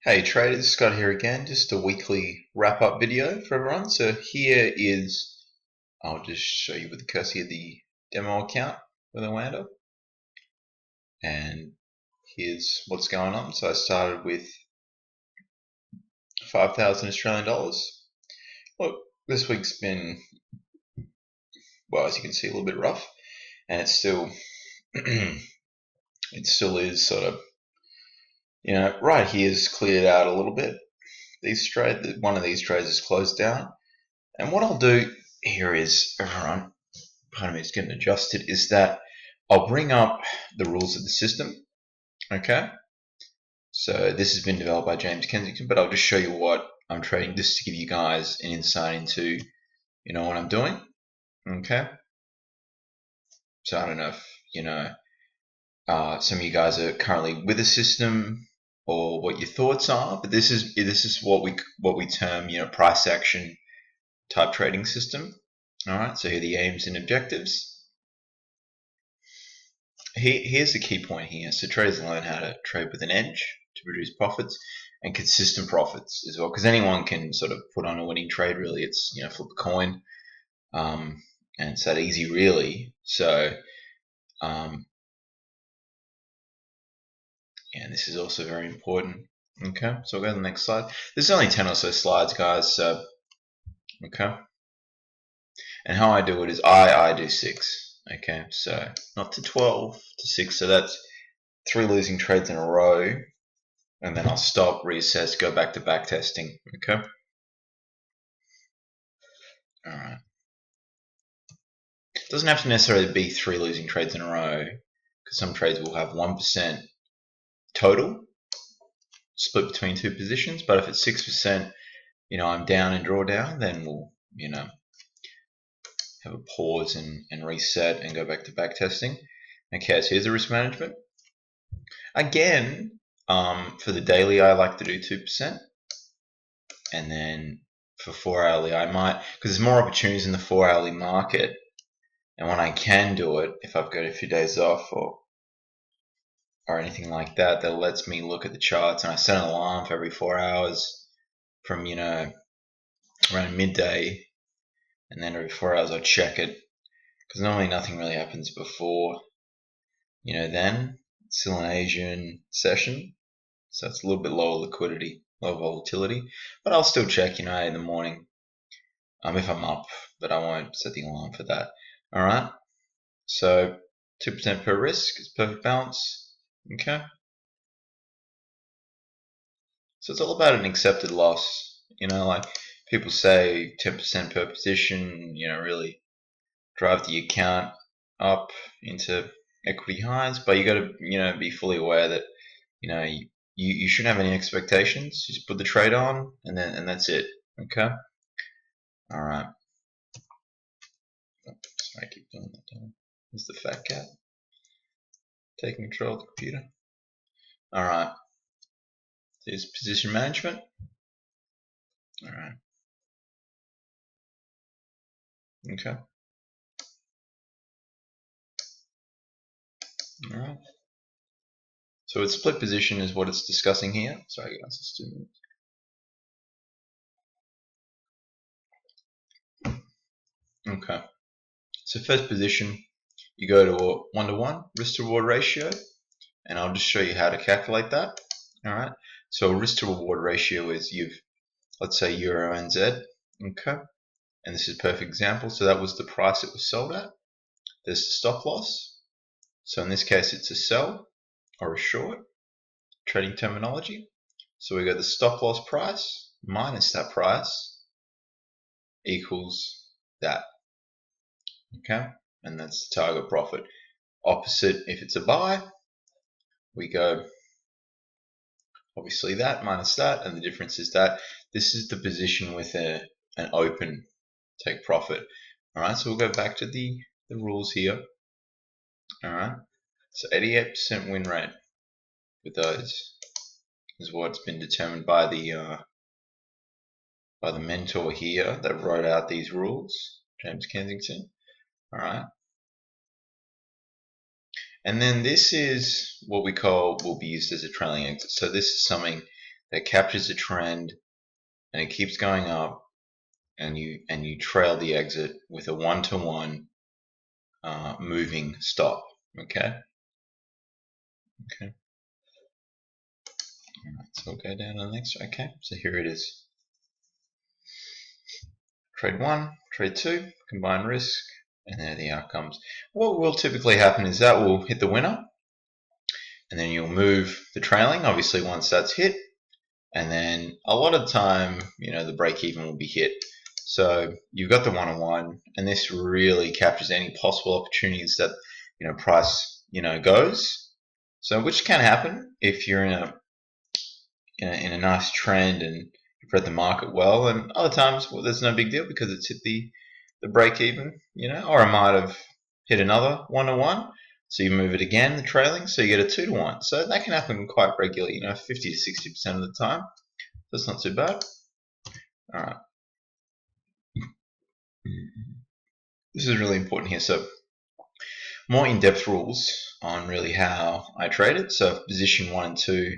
Hey traders, Scott here again, just a weekly wrap-up video for everyone. So here is, I'll just show you with the cursor here, the demo account with Orlando. And here's what's going on. So I started with 5,000 Australian dollars. Look, this week's been, well, as you can see, a little bit rough. And it's still, it still is sort of, right here's cleared out a little bit. One of these trades is closed down. And what I'll do here is, everyone, pardon me, it's getting adjusted, is that I'll bring up the rules of the system. Okay, so this has been developed by James Kensington, but I'll just show you what I'm trading just to give you guys an insight into what I'm doing. Okay, so I don't know if some of you guys are currently with the system or what your thoughts are, but this is what we term price action type trading system. All right, so here are the aims and objectives. Here's the key point here. So traders learn how to trade with an edge to produce profits and consistent profits as well, because anyone can sort of put on a winning trade. Really, it's flip a coin, and it's that easy, really. So and this is also very important. Okay, so we'll go to the next slide. There's only 10 or so slides, guys. So okay, and how I do it is I do 6. Okay, so not to 12, to 6. So that's 3 losing trades in a row, and then I'll stop, reassess, go back to back testing. Okay. All right. It doesn't have to necessarily be 3 losing trades in a row, because some trades will have 1% total split between 2 positions. But if it's 6%, I'm down in drawdown, then we'll have a pause and reset and go back to back testing. Okay, so here's the risk management. Again, for the daily, I like to do 2%, and then for 4-hourly, I might, because there's more opportunities in the 4-hourly market, and when I can do it, if I've got a few days off or anything like that, that lets me look at the charts, and I set an alarm for every 4 hours from around midday, and then every 4 hours I check it, because normally nothing really happens before then. It's still an Asian session, so it's a little bit lower liquidity, low volatility, but I'll still check in the morning if I'm up, but I won't set the alarm for that. All right, so 2% per risk is perfect balance. Okay, so it's all about an accepted loss. Like people say 10% per position, really drive the account up into equity highs, but you got to be fully aware that you shouldn't have any expectations. Just put the trade on, and that's it. Okay. All right. Sorry, I keep doing that. There's the fat cat taking control of the computer. All right. There's position management. All right. Okay. All right. So its split position is what it's discussing here. Sorry, guys, it's 2 minutes. Okay. So first position, you go to a 1-to-1 risk to reward ratio, and I'll just show you how to calculate that. All right. So a risk to reward ratio is let's say Euro NZ. Okay. And this is a perfect example. So that was the price it was sold at. There's the stop loss. So in this case, it's a sell or a short, trading terminology. So we got the stop loss price minus that price equals that. Okay, and that's the target profit. Opposite, if it's a buy, we go obviously that minus that, and the difference is that this is the position with an open take profit. All right, so we'll go back to the rules here. All right, so 88% win rate with those is what's been determined by the mentor here that wrote out these rules, James Kensington. All right, and then this is what will be used as a trailing exit. So this is something that captures the trend and it keeps going up, and you trail the exit with a 1-to-1 moving stop. Okay. Alright, so we'll go down to the next. Okay, so here it is. Trade 1, trade 2, combined risk, and there are the outcomes. What will typically happen is that will hit the winner, and then you'll move the trailing, obviously, once that's hit, and then a lot of the time, the break even will be hit. So you've got the 1-on-1, and this really captures any possible opportunities that price goes. So which can happen if you're in a nice trend and you've read the market well, and other times, well, there's no big deal because it's hit the break even, or it might have hit another 1-to-1, so you move it again, the trailing, so you get a 2-to-1. So that can happen quite regularly, 50 to 60% of the time. That's not too bad. All right. This is really important here. So more in-depth rules on really how I trade it. So if position 1 and 2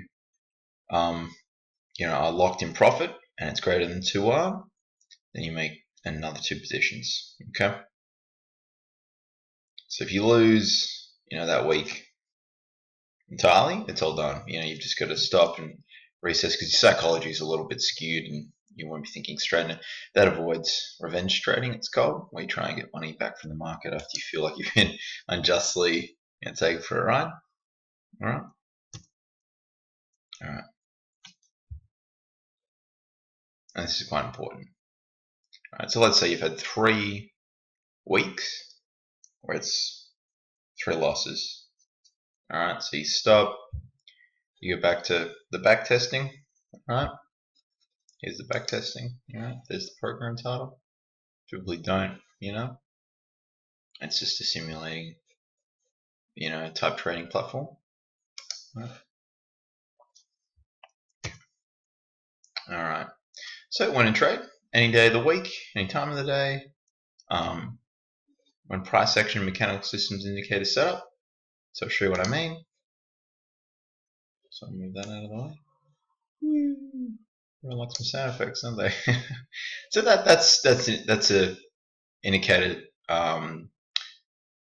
are locked in profit and it's greater than 2R, then you make another 2 positions. Okay. So if you lose, that week entirely, it's all done. You've just got to stop and recess because your psychology is a little bit skewed and you won't be thinking straight. And that avoids revenge trading, it's called, where you try and get money back from the market after you feel like you've been unjustly taken for a ride. All right. All right. And this is quite important. All right. So let's say you've had 3 weeks where it's 3 losses. All right. So you stop. You go back to the back testing. All right. Here's the back testing. All right. There's the program title. People don't, it's just a simulating, type trading platform. All right. So when in trade, any day of the week, any time of the day, when price action mechanical systems indicator setup. So I'll show you what I mean. So I'll move that out of the way. Woo! Everyone likes my sound effects, don't they? So that's a indicator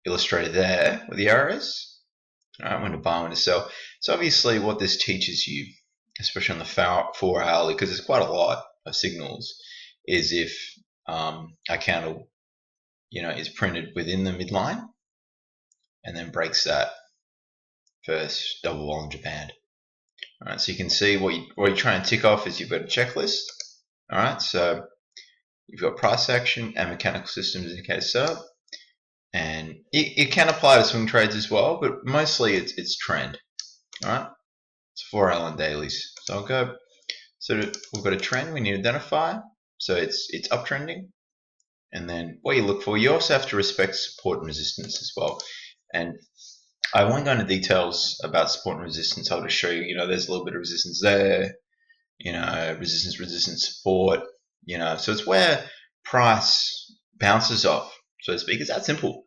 illustrated there with the arrows. All right, when to buy, when to sell. So obviously, what this teaches you, especially on the 4 hourly, because there's quite a lot of signals, is if a candle, is printed within the midline and then breaks that first double Bollinger Band. All right, so you can see what you're trying to tick off is you've got a checklist. All right, so you've got price action and mechanical systems indicator setup, and it can apply to swing trades as well, but mostly it's trend. All right, it's 4 hour and dailies. So I'll go. So we've got a trend we need to identify. So it's uptrending, and then what you look for, you also have to respect support and resistance as well. And I won't go into details about support and resistance. I'll just show you, there's a little bit of resistance there, resistance, support, so it's where price bounces off, so to speak. It's that simple.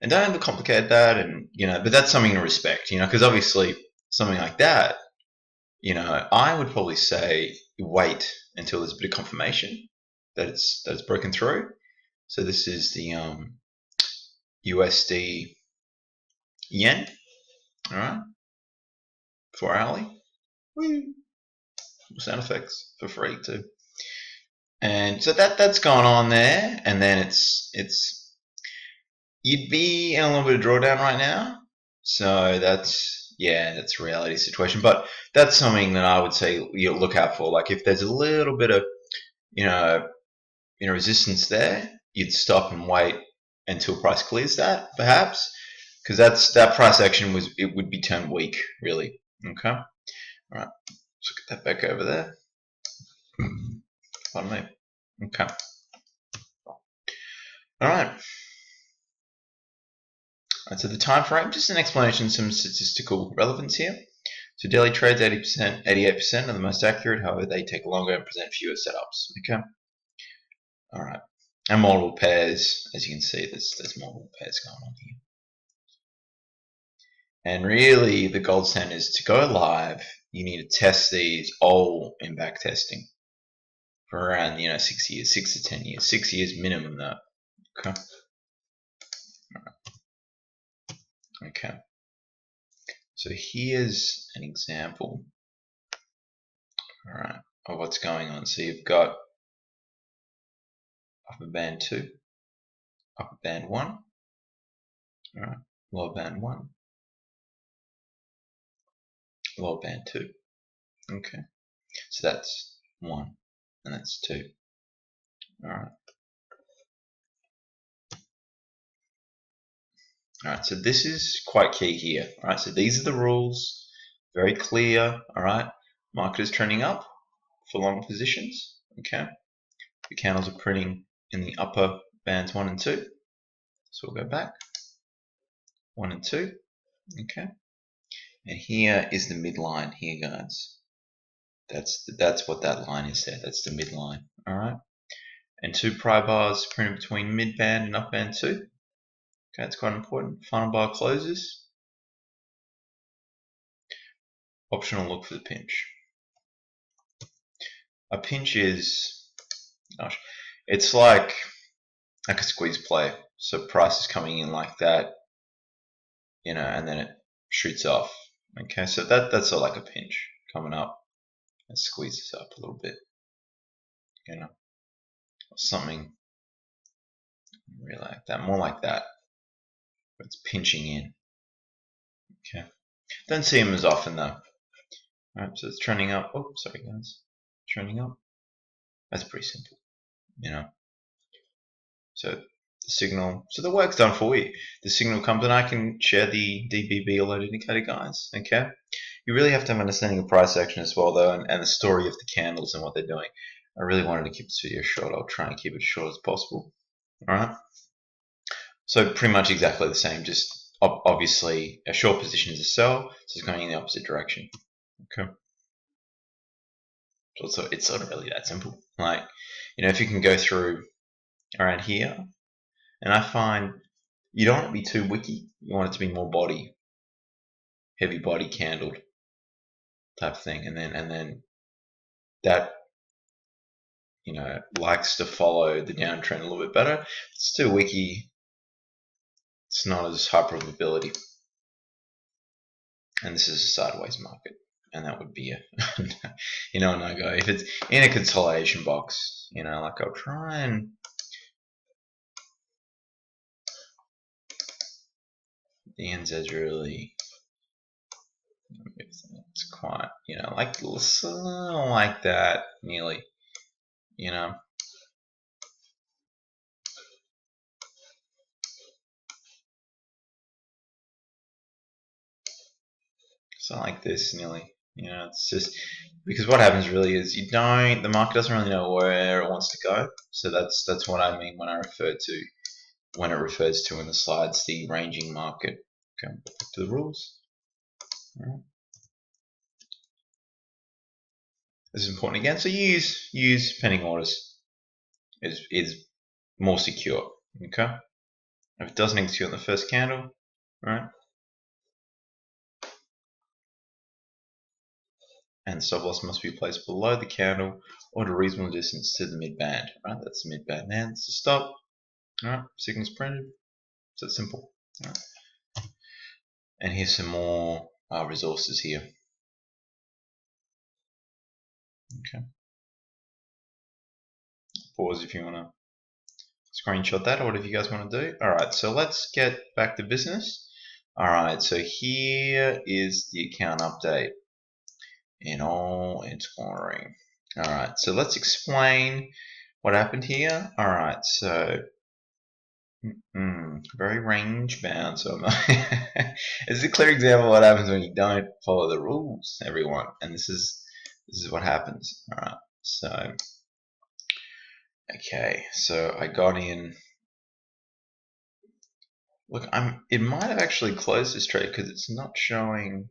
And don't overcomplicate that, and, but that's something to respect, because obviously something like that, I would probably say wait until there's a bit of confirmation that it's broken through. So this is the USD yen, all right, 4 hourly. Woo. Sound effects for free too. And so that's going on there, and then it's you'd be in a little bit of drawdown right now. So that's a reality situation. But that's something that I would say you'll look out for. Like if there's a little bit of resistance there, you'd stop and wait until price clears that, perhaps, because that price action would be termed weak, really. Okay. All right. Let's get that back over there. Pardon me. Okay. All right. So the time frame, just an explanation, some statistical relevance here. So daily trades, 80%, 88% are the most accurate. However, they take longer and present fewer setups. Okay. All right. And multiple pairs, as you can see, there's multiple pairs going on here. And really, the gold standard is to go live you need to test these all in back testing for around 6 years, 6 to 10 years, 6 years minimum though. Okay. Okay. So here's an example, all right, of what's going on. So you've got upper band 2, upper band 1, all right, lower band 1, lower band 2. Okay. So that's 1 and that's 2. All right. All right, so this is quite key here. All right, so these are the rules, very clear. All right, market is trending up for long positions. Okay, the candles are printing in the upper bands 1 and 2. So we'll go back 1 and 2. Okay, and here is the midline here, guys. That's what that line is there. That's the midline. All right, and 2 pry bars printed between mid band and up band 2. Okay, that's quite important. Final bar closes. Optional look for the pinch. A pinch is, gosh, it's like a squeeze play. So price is coming in like that, and then it shoots off. Okay, so that's sort of like a pinch coming up and squeezes up a little bit, or something really like that, more like that. It's pinching in. Okay, don't see them as often though. All right, so it's trending up. Oh, sorry guys, trending up. That's pretty simple, So the signal, so the work's done for you. The signal comes, and I can share the DBB alert indicator, guys. Okay, you really have to have an understanding of price action as well, though, and the story of the candles and what they're doing. I really wanted to keep this video short. I'll try and keep it as short as possible. All right. So pretty much exactly the same. Just obviously a short position is a sell, so it's going in the opposite direction. Okay. So it's sort of really that simple. Like, if you can go through around here, and I find you don't want it to be too wicky. You want it to be more body, heavy body candled type thing, and then that likes to follow the downtrend a little bit better. It's too wicky. It's not as high probability, and this is a sideways market, and that would be a no go. If it's in a consolidation box, like I'll try and the NZ's really. It's quite, like that, nearly, So like this, nearly, it's just because what happens really is the market doesn't really know where it wants to go. So that's what I mean when it refers to in the slides the ranging market. Okay, back to the rules. All right. This is important again. So use pending orders is more secure. Okay, if it doesn't execute on the first candle, right, and stop loss must be placed below the candle or at a reasonable distance to the mid band. Right, that's the mid band. Now it's a stop. All right, signals printed. So it's simple. All right. And here's some more resources here. Okay. Pause if you want to screenshot that or whatever you guys want to do. All right, so let's get back to business. All right, so here is the account update in all its glory. All right, so let's explain what happened here. All right, so very range bound. So it's a clear example of what happens when you don't follow the rules, everyone. And this is what happens. All right, so okay, so I got in. Look, it might have actually closed this trade because it's not showing.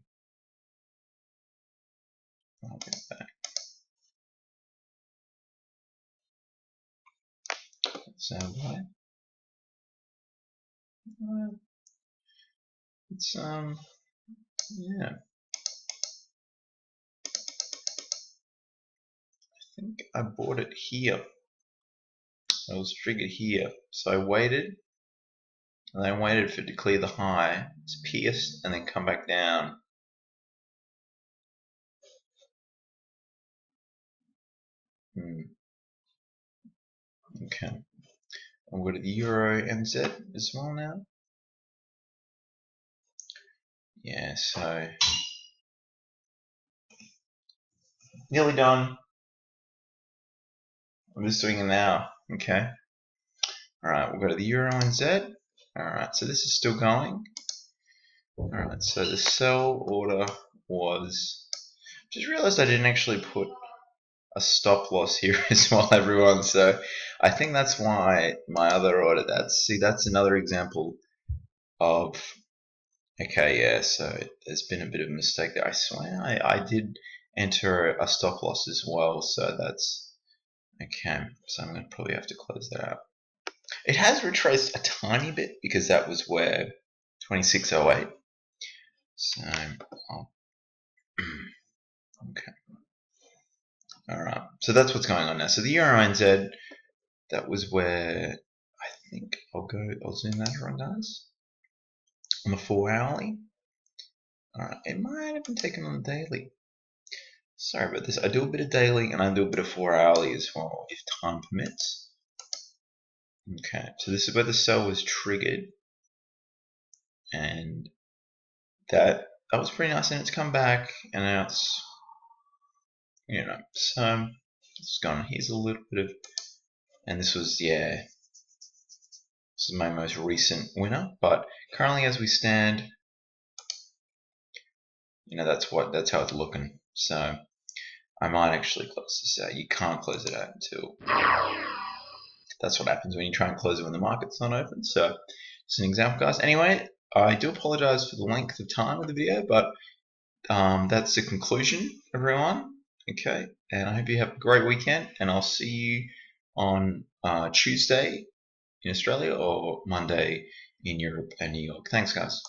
I'll get back. Sound right? It's yeah. think I bought it here. It was triggered here. So I waited, and then waited for it to clear the high. It's pierced and then come back down. Okay. I'll go to the Euro NZ as well now. Yeah, so nearly done. I'm just doing it now. Okay. Alright, we'll go to the Euro NZ. Alright, so this is still going. Alright, so the sell order was... Just realized I didn't actually put a stop loss here as well, everyone. So I think that's why my other order, that's another example of... Okay, yeah, so there's been a bit of a mistake there. I swear I did enter a stop loss as well, so that's... Okay, so I'm going to probably have to close that out. It has retraced a tiny bit because that was where 2608. So, okay. Alright, so that's what's going on now. So the Euro NZ, that was where I think I'll zoom that around, guys. On the 4 hourly. Alright, it might have been taken on the daily. Sorry about this. I do a bit of daily and I do a bit of 4 hourly as well, if time permits. Okay, so this is where the sell was triggered, and that was pretty nice, and it's come back, and now it's, you know, so it's gone. Here's a little bit of, and this was, yeah, this is my most recent winner, but currently as we stand, you know, that's how it's looking. So I might actually close this out. You can't close it out until, that's what happens when you try and close it when the market's not open. So it's an example, guys. Anyway, I do apologize for the length of time of the video, but that's the conclusion, everyone. Okay, and I hope you have a great weekend, and I'll see you on Tuesday in Australia or Monday in Europe and New York. Thanks, guys.